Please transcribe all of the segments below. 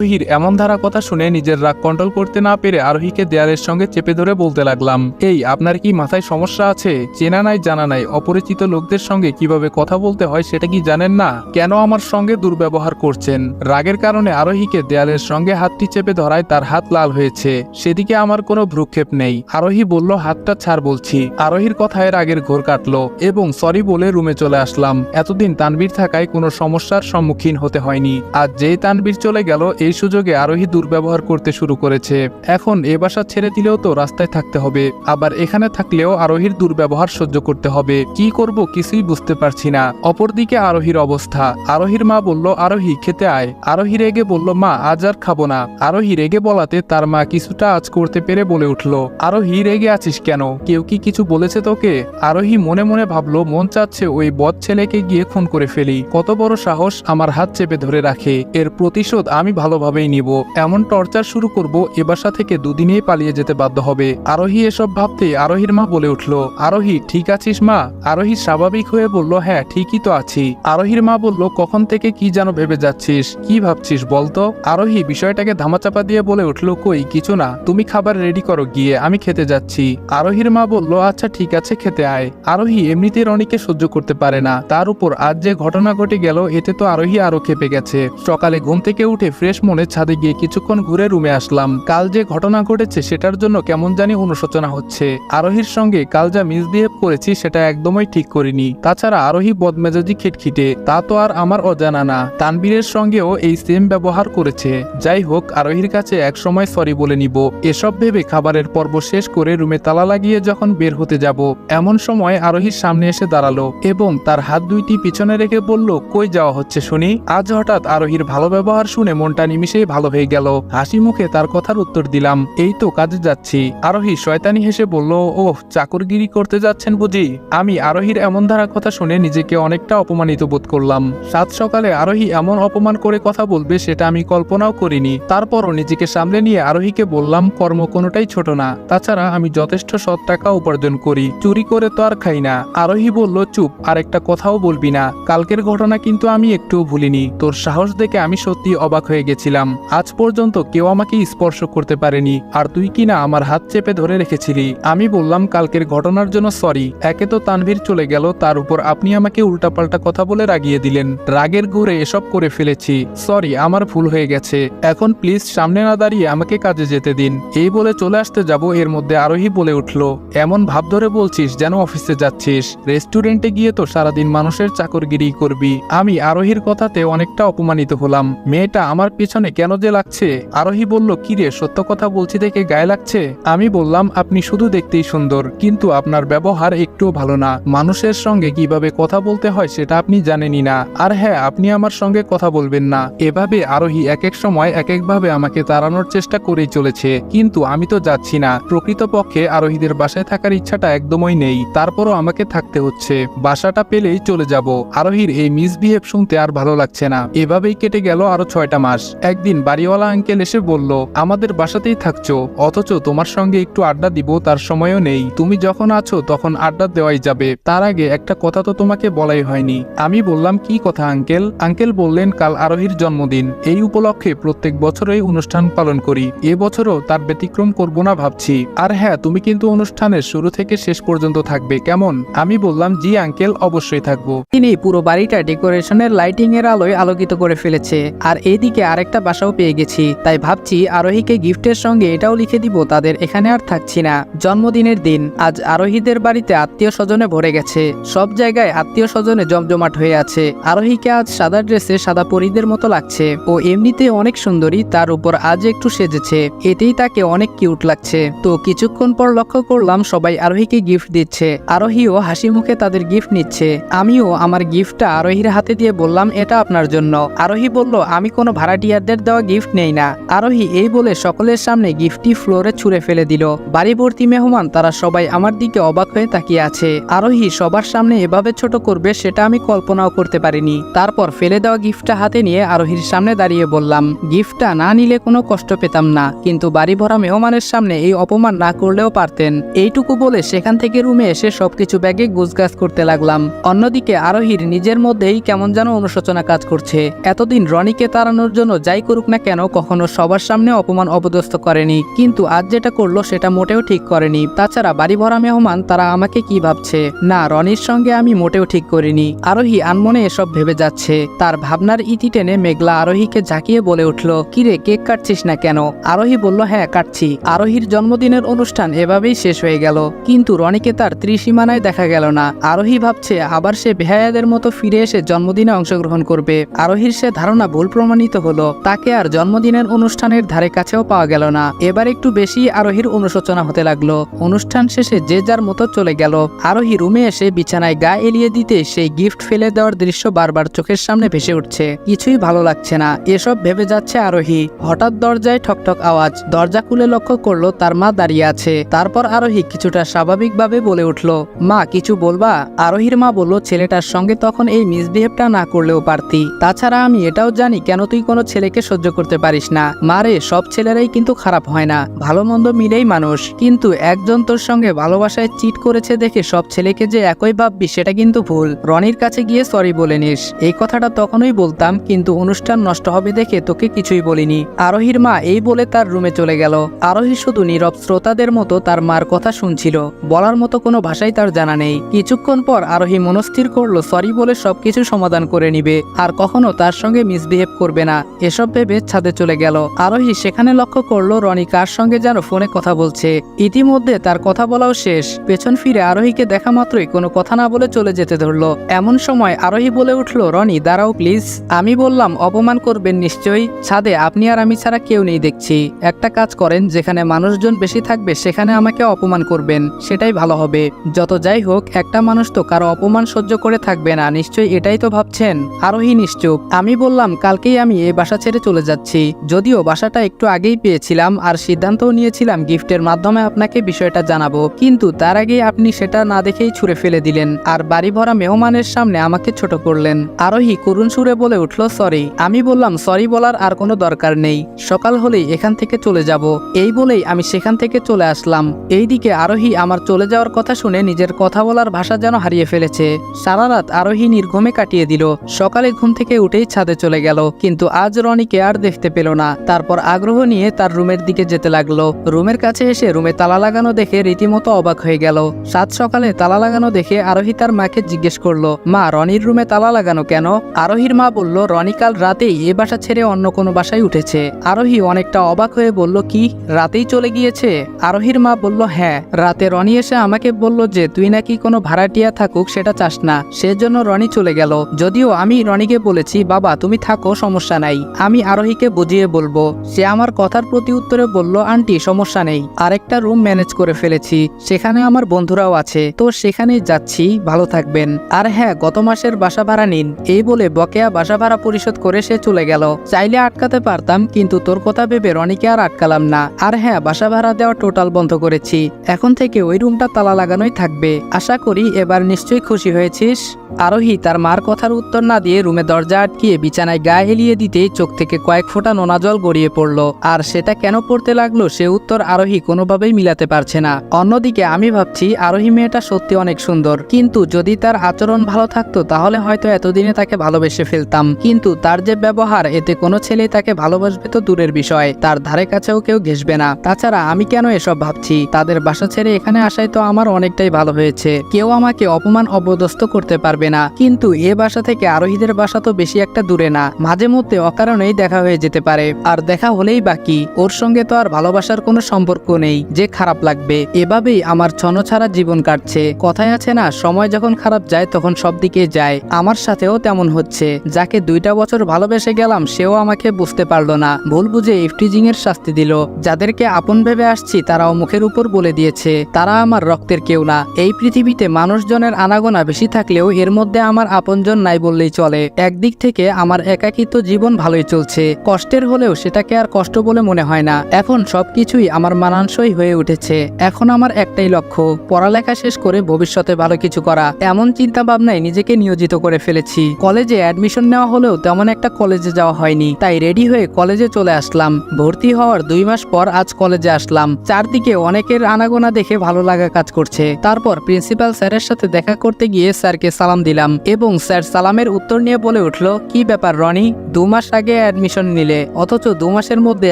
আরোহীর এমন ধারা কথা শুনে নিজের রাগ কন্ট্রোল করতে না পেরে আরোহীকে দেয়ালের সঙ্গে চেপে ধরে বলতে লাগলাম, এই আপনার কি মাথায় সমস্যা আছে? চেনা নাই জানা নাই অপরিচিত লোকদের সঙ্গে কিভাবে কথা বলতে হয় সেটা কি জানেন না? কেন আমার সঙ্গে দুর্ব্যবহার করছেন? রাগের কারণে আরোহীকে দেয়ালের সঙ্গে হাতটি চেপে ধরায় তার হাত লাল হয়েছে। সেদিকে আমার কোনো ভ্রুক্ষেপ নেই। আরোহী বলল, হাতটা ছাড় বলছি। আরোহীর কথায় রাগের ঘোর কাটলো এবং সরি বলে রুমে চলে আসলাম। এতদিন তানবীর থাকায় কোনো সমস্যার সম্মুখীন হতে হয়নি। আজ যেই তানবীর চলে গেল এই সুযোগে আরোহী দুর্ব্যবহার করতে শুরু করেছে। এখন এ বাসা ছেড়ে দিলেও তো রাস্তায় থাকতে হবে, আবার এখানে থাকলেও আরোহীর দুর্ব্যবহার সহ্য করতে হবে। কি করব কিছুই বুঝতে পারছি না। অপরদিকে আরোহীর অবস্থা। আরোহীর মা বলল, আরোহী খেতে আয়। আরোহী রেগে বলল, মা আজ আর খাবো না। আরোহী রেগে বলাতে তার মা কিছুটা আজ করতে পেরে বলে উঠল, আরোহী রেগে আছিস কেন? কেউ কি কিছু বলেছে তোকে? আরোহী মনে মনে ভাবলো, মন চাচ্ছে ওই বদ ছেলেকে গিয়ে খুন করে ফেলি। কত বড় সাহস আমার হাত চেপে ধরে রাখে। এর প্রতিশোধ আমি ভালোভাবেই নিব। এমন টর্চার শুরু করব, এ বাসা থেকে দুদিনেই পালিয়ে যেতে বাধ্য হবে। আরোহী এসব ভাবতে আরোহীর মা বলে উঠল, আরোহী ঠিক আছিস মা? আরোহী স্বাভাবিক হয়ে বলল, হ্যাঁ ঠিকই তো আছি। আরোহীর মা বলল, কখন থেকে কি যেন ভেবে যাচ্ছিস? কি ভাবছিস বলতো? আরোহী বিষয়টাকে ধামাচাপা দিয়ে বলে উঠল, কই কিছু না, তুমি খাবার রেডি করো গিয়ে, আমি খেতে যাচ্ছি। আরোহীর মা বলল, আচ্ছা ঠিক আছে খেতে আয়। আরোহী এমনিতেই রনিকে সহ্য করতে পারে না, তার উপর আজ যে ঘটনা ঘটে গেল এতে তো আরোহী আরো খেপে গেছে। সকালে ঘুম থেকে উঠে ফ্রেশ মনে ছাদে গিয়ে কিছুক্ষণ ঘুরে রুমে আসলাম। কাল যে ঘটনা ঘটেছে সেটার জন্য কেমন জানি অনুশোচনা হচ্ছে। আরোহীর সঙ্গে কাল যা মিসবিহেভ করেছি সেটা একদমই ঠিক করিনি। তাছাড়া আরোহী বদমেজাজি খিটখিটে, তা তো আর আমার অজানা না। তানবীরের সঙ্গেও এই সেম ব্যবহার করেছে। যাই হোক, আরোহীর কাছে এক সময় সরি বলে নিব। এসব ভেবে খাবারের পর্ব শেষ করে রুমে তালা লাগিয়ে যখন বের হতে যাব, এমন সময় আরোহীর সামনে এসে দাঁড়ালো এবং তার হাত দুইটি পিছনে রেখে বলল, কই যাওয়া হচ্ছে শুনি? আজ হঠাৎ আরোহীর ভালো ব্যবহার শুনে মনটা নিমিষেই ভালো হয়ে গেল। হাসি মুখে তার কথার উত্তর দিলাম, এই তো কাজে যাচ্ছি। আরোহী শয়তানি হেসে বলল, ওহ চাকরগিরি করতে যাচ্ছেন বুঝি? আমি আরোহীর এমন ধারা কথা শুনে নিজেকে অনেকটা অপমানিত বোধ করলাম। সাত সকালে আরোহী এমন অপমান করে কথা বলবে সেটা আমি কল্পনাও করিনি। তারপরও নিজেকে সামলে নিয়ে আরোহীকে বললাম, কর্ম কোনোটাই ছোট না। তাছাড়া আমি যথেষ্ট সৎ টাকা উপার্জন করি, চুরি করে তো আর খাই না। আরোহী বলল, চুপ, আর একটা কথাও বলবি না। কালকের ঘটনা কিন্তু আমি একটুও ভুলিনি। তোর সাহস দেখে আমি সত্যি অবাক হয়ে গেছিলাম। আজ পর্যন্ত কেউ আমাকে স্পর্শ করতে পারেনি, আর তুই কিনা আমার হাত চেপে ধরে রেখেছিলি। আমি বললাম, কালকের ঘটনার জন্য সরি। একে তো তানভীর চলে গেল, তার উপর আপনি আমাকে উল্টাপাল্টা কথা বলে রাগিয়ে দিলেন। রাগের ঘুরে এসব করে ফেলেছি। সরি, আমার ভুল হয়ে গেছে। এখন প্লিজ সামনে না দাঁড়িয়ে আমাকে কাজে যেতে দিন। এই বলে চলে আসতে যাব, এর মধ্যে আরোহী বলে উঠল, এমন ভাব ধরে বলছিস যেন অফিসে যাচ্ছিস। রেস্টুরেন্টে গিয়ে তো সারাদিন মানুষের চাকরগিরি করবি। আমি আরোহীর কথাতে অনেকটা অপমানিত হলাম। মেয়েটা আমার পিছনে কেন যে লাগছে? আরোহী বলল, কিরে সত্য কথা বলছি দেখে গায়ে লাগছে? আমি বললাম, আপনি শুধু দেখতেই সুন্দর, কিন্তু আপনার ব্যবহার একটুও ভালো না। মানুষের সঙ্গে কিভাবে কথা বলতে হয় সেটা আপনি জানেনই না। আর হ্যাঁ, আপনি আমার সঙ্গে কথা বলবেন না। এভাবে আরোহী এক এক সময় এক একভাবে আমাকে তাড়ানোর চেষ্টা করেই চলেছে, কিন্তু আমি তো যাচ্ছি না। প্রকৃতপক্ষে আরোহীদের বাসায় থাকার ইচ্ছাটা একদমই নেই, তারপরও আমাকে থাকতে হচ্ছে। বাসাটা পেলেই চলে যাব। আরোহীর এই মিসবিহেভ শুনতে আর ভালো লাগছে না। এভাবেই কেটে গেল আরো 6টা মাস। একদিন বাড়িওয়ালা আঙ্কেল এসে বলল, আমাদের বাসাতেই থাকছো, অথচ তোমার সঙ্গে একটু আড্ডা দিব তার সময়ও নেই। তুমি যখন আছো তখন আড্ডা দেওয়াই যাবে, তার আগে একটা কথা তো তোমাকে বলাই হয়নি। আমি বললাম, কি কথা আঙ্কেল? আঙ্কেল বললেন, কাল আরোহীর জন্মদিন। এই উপলক্ষে প্রত্যেক বছরই অনুষ্ঠান পালন করি, এবছরও তার ব্যতিক্রম করব না ভাবছি। আর হ্যাঁ, তুমি কিন্তু অনুষ্ঠানের শুরু থেকে শেষ পর্যন্ত থাকবে, কেমন? আমি বললাম, জি আঙ্কেল, অবশ্যই থাকবো। তিনি পুরো বাড়িটা ডেকোরেশনের লাইটিং এর আলোয় আলোকিত করে ফেলেছে। আর এইদিকে আরেকটা বাসাও পেয়ে গেছি, তাই ভাবছি আরোহীকে গিফটের সঙ্গে এটাও লিখে দিব, তাদের এখানে আর থাকছি না। জন্মদিনের দিন আজ আরোহীদের বাড়িতে আত্মীয় স্বজনে ভরে গেছে। সব জায়গায় আত্মীয় স্বজনে জমজমাট হয়ে আছে। আরোহীকে আজ সাদা ড্রেসে সাদা পরীদের মতো লাগছে। ও এমনিতে অনেক সুন্দরী, তার উপর আজ একটু সেজেছে, এতেই তাকে অনেক কিউট লাগছে। তো কিছুক্ষণ পর লক্ষ্য করলাম সবাই আরোহীকে গিফট দিচ্ছে। আরোহীও হাসি মুখে তাদের গিফট নিচ্ছে। আমিও আমার গিফটটা আরোহীর হাতে দিয়ে বললাম, এটা আপনার জন্য। আরোহী বলল, আমি কোনো ভাড়াটিয়ারদের দেওয়া গিফট নেই না। আরোহী এই বলে সকলের সামনে গিফটটি ফ্লোরে ছুঁড়ে ফেলে দিল। বাড়ি ভর্তি মেহমান, তারা সবাই আমার দিকে অবাক হয়ে তাকিয়ে আছে। আরোহী সবার সামনে এভাবে ছোট করবে সেটা আমি কল্পনাও করতে পারিনি। তারপর ফেলে দেওয়া গিফটটা হাতে নিয়ে আরোহীর সামনে দাঁড়িয়ে বললাম, গিফটটা না নিলে কোনো কষ্ট পেতাম না, কিন্তু বাড়ি ভরা মেহমানের সামনে এই অপমান না করলেও পারতেন। এইটুকু বলে সেখান থেকে রুমে এসে সবকিছু ব্যাগে গুছগাছ করতে লাগলাম। অন্যদিকে আরোহীর নিজের মধ্যেই কেমন যেন অনুশোচনা কাজ করছে। এতদিন রনিকে তাড়ানোর জন্য যাই করুক না কেন কখনো সবার সামনে অপমান অপদস্থ করেনি, কিন্তু আজ যেটা করলো সেটা মোটেও ঠিক করেনি। তাছাড়া বাড়ি ভরা মেহমান, তারা আমাকে কি ভাবছে? না, রনির সঙ্গে আমি মোটেও ঠিক করিনি। আরোহী আনমনে এসব ভেবে যাচ্ছে। তার ভাবনার ইতি টেনে মেঘলা আরোহীকে ঝাঁকিয়ে বলে উঠল, কিরে কেক কাটছিস না কেন? আরোহী বলল, হ্যাঁ কাটছি। আরোহীর জন্মদিনের অনুষ্ঠান এভাবেই শেষ হয়ে গেল, কিন্তু রনিকে তার ত্রিসীমানায় দেখা গেল না। আরোহী ভাবছে আবার সে বেহায়াদের মতো ফিরে এসে জন্মদিনে অংশগ্রহণ করবে। আরোহীর সে ধারণা ভুল প্রমাণিত হলো। তাকে আর জন্মদিনের অনুষ্ঠানের ধারে কাছেও পাওয়া গেল না। এবার একটু বেশি আরোহীর অনুশোচনা হতে লাগলো। অনুষ্ঠান শেষে যে যার মতো চলে গেল। আরোহী রুমে এসে বিছানায় গা এলিয়ে দিতে সেই গিফট ফেলে দেওয়ার দৃশ্য বারবার চোখের সামনে ভেসে উঠছে। কিছুই ভালো লাগছে না, এসব ভেবে যাচ্ছে আরোহী। হঠাৎ দরজায় ঠকঠক আওয়াজ। দরজা খুলে লক্ষ্য করলো তার মা দাঁড়িয়ে আছে। তারপর আরোহী কিছুটা স্বাভাবিকভাবে বলে উঠল, মা কিছু বলবা? আরোহীর মা বলল, ছেলেটার সঙ্গে তখন এই মিসবিহেভটা না করলেও পারতি। তাছাড়া আমি এটাও জানি কেন তুই কোনো ছেলেকে সহ্য করতে পারিস না। মারে, সব ছেলেরাই কিন্তু খারাপ হয় না, ভালো মন্দ মিলেই মানুষ। কিন্তু একজন তোর সঙ্গে ভালোবাসায় চিট করেছে দেখে সব ছেলেকে যে একই ভাববি সেটা কিন্তু ভুল। রনির কাছে গিয়ে সরি বলে নিস। এই কথাটা তখনই বলতাম, কিন্তু অনুষ্ঠান নষ্ট হবে দেখে তোকে কিছুই বলিনি। আরোহীর মা এই বলে তার রুমে চলে গেল। আরোহী শুধু নীরব শ্রোতাদের মতো তার মার কথা শুনছিল। বলার মতো কোনো ভাষাই তার জানা নেই। কিছুক্ষণ পর আরোহী মনস্থির করলো সরি বলে সবকিছু সমাধান করে নিবে, আর কখনো তার সঙ্গে মিসবিহেভ করবে না। এসব ভেবে ছাদে চলে গেল। আরোহী সেখানে লক্ষ্য করলো রনি কার সঙ্গে যেন ফোনে কথা বলছে। ইতিমধ্যে তার কথা বলাও শেষ। পেছন ফিরে আরোহীকে দেখা মাত্রই কোনো কথা না বলে চলে যেতে ধরলো। এমন সময় আরোহী বলে উঠল, রনি দাঁড়াও প্লিজ। আমি বললাম অপমান করবেন নিশ্চয়ই। ছাদে আপনি আর আমি ছাড়া কেউ নেই দেখছি। একটা কাজ করেন, যেখানে মানুষজন বেশি থাকবে সেখানে আমাকে অপমান করবেন, সেটাই ভালো হবে। যত যাই হোক, একটা মানুষ তো কারো অপমান সহ্য করে থাকবে না, নিশ্চয়ই এটাই তো ভাবছেন। আরোহী নিশ্চুপ। আমি বললাম কালকেই আমি এই বাসা ছেড়ে চলে যাচ্ছি। যদিও বাসাটা একটু আগেই পেয়েছিলাম আর সিদ্ধান্তও নিয়েছিলাম গিফটের মাধ্যমে আপনাকে বিষয়টা জানাবো, কিন্তু তার আগে আপনি সেটা না দেখেই ছুঁড়ে ফেলে দিলেন আর বাড়ি ভরা মেহমানের সামনে আমাকে ছোট করলেন। আরোহী করুণ সুরে বলে উঠল, সরি। আমি বললাম সরি বলার আর কোনো দরকার নেই, সকাল হলেই এখান থেকে চলে যাব। এই বলেই আমি সেখান থেকে চলে আসলাম। এইদিকে আরোহী আমার চলে যাওয়ার কথা শুনে নিজের কথা বলার ভাষা যেন হারিয়ে ফেলেছে। সারা রাত আরোহী নির্ঘুমে কাটিয়ে দিল। সকালে ঘুম থেকে উঠেই ছাদে চলে গেল, কিন্তু আজ রনিকে আর দেখতে পেল না। তারপর আগ্রহ নিয়ে তার রুমের দিকে যেতে লাগলো। রুমের কাছে এসে রুমে তালা লাগানো দেখে রীতিমতো অবাক হয়ে গেল। সাত সকালে তালা লাগানো দেখে আরোহী তার মাকে জিজ্ঞেস করলো, মা রনির রুমে তালা লাগানো কেন? আরোহীর মা বলল, রনি কাল রাতেই এ বাসা ছেড়ে অন্য কোনো বাসায় উঠেছে। আরোহী অনেকটা অবাক হয়ে বলল, কি রাতেই চলে গিয়েছে? আরোহীর মা বলল, হ্যাঁ, রাতে রনি এসে আমাকে বলল যে তুই নাকি কোনো ভাড়াটিয়া থাকুক সেটা চাস না, সেজন্য রনি চলে গেল। যদিও আমি রনিকে বলেছি, বাবা তুমি থাকো, সমস্যা নাই, আমি আরোহীকে বুঝিয়ে বলবো। সে আমার কথার প্রতি উত্তরে বলল, আন্টি সমস্যা নেই, আরেকটা রুম ম্যানেজ করে ফেলেছি, সেখানে আমার বন্ধুরাও আছে, তো সেখানেই যাচ্ছি, ভালো থাকবেন। আর হ্যাঁ, গত মাসের বাসা ভাড়া নিন। এই বলে বকেয়া বাসা ভাড়া পরিশোধ করে সে চলে গেল। চাইলে আটকাতে পারতাম, কিন্তু তোর কথা ভেবে রনিকে আর আটকালাম না। আর হ্যাঁ, বাসা ভাড়া দেওয়া টোটাল বন্ধ করেছি। এখন থেকে ওই রুমটা তালা লাগানোই থাকবে। আশা করি এবার নিশ্চয়ই খুশি হয়েছিস। আরোহী তার মার কথার উত্তর না দিয়ে রুমে দরজা আটকিয়ে বিছানায় গা এলিয়ে দিতেই চোখ থেকে কয়েক ফোঁটা নোনা জল গড়িয়ে পড়ল। আর সেটা কেন পড়তে লাগলো সে উত্তর আরোহী কোনোভাবেই মিলাতে পারছে না। অন্যদিকে আমি ভাবছি আরোহী মেয়েটা সত্যি অনেক সুন্দর, কিন্তু যদি তার আচরণ ভালো থাকতো তাহলে হয়তো এতদিনে তাকে ভালোবেসে ফেলতাম। কিন্তু তার যে ব্যবহার, এতে কোনো ছেলে তাকে ভালোবাসবে তো দূরের বিষয়, তার ধারে কাছেও কেউ ঘেসবে না। তাছাড়া আমি কেন এসব ভাবছি? তাদের বাসা ছেড়ে এখানে আসায় তো আমার অনেকটাই ভালো হয়েছে। কেউ আমাকে অপমান অপদস্থ করতে পারবে না। কিন্তু এ বাসা থেকে আরোহীদের বাসা তো বেশি একটা দূরে না, মাঝে মধ্যে অকারণেই দেখা হয়ে যেতে পারে। আর দেখা হলেই বাকি, ওর সঙ্গে তো আর ভালোবাসার কোনো সম্পর্ক নেই যে খারাপ লাগবে। এভাবেই আমার ছনছাড়া জীবন কাটছে। কথায় আছে না, সময় যখন খারাপ যায় তখন সব দিকে যায়। আমার সাথেও তেমন হচ্ছে। যাকে 2টা বছর ভালোবেসে গেলাম সেও আমাকে বুঝতে পারলো না, ভুল বুঝে ইফটিজিং এর শাস্তি দিল। যাদেরকে আপন ভেবে আসছি তারাও মুখের উপর বলে দিয়েছে তারা আমার রক্তের কেউ না। এই পৃথিবীতে মানুষজনের আনাগোনা বেশি থাকলেও এর মধ্যে আমার আপনজন নাই বললেই চলে। একদিক থেকে আমার একাকিত্ব জীবন ভালোই চলছে, কষ্টের হলেও সেটাকে আর কষ্ট বলে মনে হয় না। এখন সবকিছুই আমার মানানসই হয়ে উঠেছে। এখন আমার একটাই লক্ষ্য, পড়ালেখা শেষ করে ভবিষ্যতে ভালো কিছু করা। এমন চিন্তা ভাবনায় নিজেকে নিয়োজিত করে ফেলেছি। কলেজে অ্যাডমিশন নেওয়া হলেও তেমন একটা কলেজে যাওয়া হয়নি, তাই রেডি হয়ে কলেজে চলে আসলাম। ভর্তি হওয়ার 2 মাস পর আজ কলেজে আসলাম। চারদিকে অনেকের আনাগোনা দেখে ভালো লাগা কাজ করছে। তারপর প্রিন্সিপাল স্যারের সাথে দেখা করতে গিয়ে স্যারকে সালাম সালাম দিলাম এবং স্যার সালামের উত্তর নিয়ে বলে উঠল, কি ব্যাপার রনি, 2 মাস আগে অ্যাডমিশন নিলে অথচ 2 মাসের মধ্যে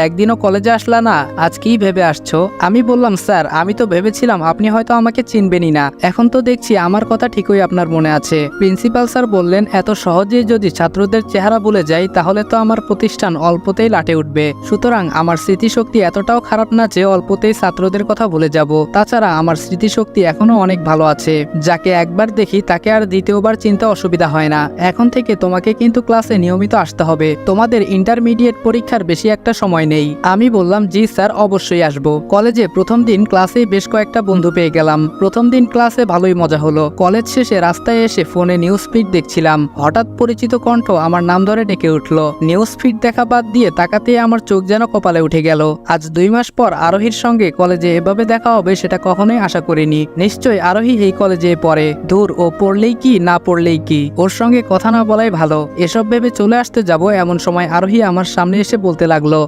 একদিনও কলেজে আসলা না, আজ কি ভেবে আসছো? আমি বললাম, স্যার আমি তো ভেবেছিলাম আপনি হয়তো আমাকে চিনবেনই না, এখন তো দেখছি আমার কথা ঠিকই আপনার মনে আছে। প্রিন্সিপাল স্যার বললেন, এত সহজেই যদি ছাত্রদের চেহারা ভুলে যাই তাহলে তো আমার প্রতিষ্ঠান অল্পতেই লাটে উঠবে, সুতরাং আমার স্মৃতিশক্তি এতটাও খারাপ না যে অল্পতেই ছাত্রদের কথা ভুলে যাব। তাছাড়া আমার স্মৃতিশক্তি এখনো অনেক ভালো আছে, যাকে একবার দেখি তাকে আর দ্বিতীয়বার চিনতে অসুবিধা হয় না। এখন থেকে তোমাকে কিন্তু ক্লাসে নিয়মিত আসতে হবে, তোমাদের ইন্টারমিডিয়েট পরীক্ষার বেশি একটা সময় নেই। আমি বললাম, জি স্যার অবশ্যই আসবো। কলেজে প্রথম দিন ক্লাসে বেশ কয়েকটা বন্ধু পেয়ে গেলাম। প্রথম দিন ক্লাসে ভালোই মজা হলো। কলেজ শেষে রাস্তায় এসে ফোনে নিউজ ফিড দেখছিলাম, হঠাৎ পরিচিত কণ্ঠ আমার নাম ধরে ডেকে উঠল। নিউজ ফিড দেখা বাদ দিয়ে তাকাতেই আমার চোখ যেন কপালে উঠে গেল। আজ 2 মাস পর আরোহীর সঙ্গে কলেজে এভাবে দেখা হবে সেটা কখনোই আশা করিনি। নিশ্চয়ই আরোহী এই কলেজে পড়ে, দূর ও পড়লেই কি না পড়লেই কি, ওর সঙ্গে কথা না বলাই ভালো। এসব ভেবে চলে আসতে যাব এমন সময় আরোহী আমার সামনে এসে বলতে লাগলো,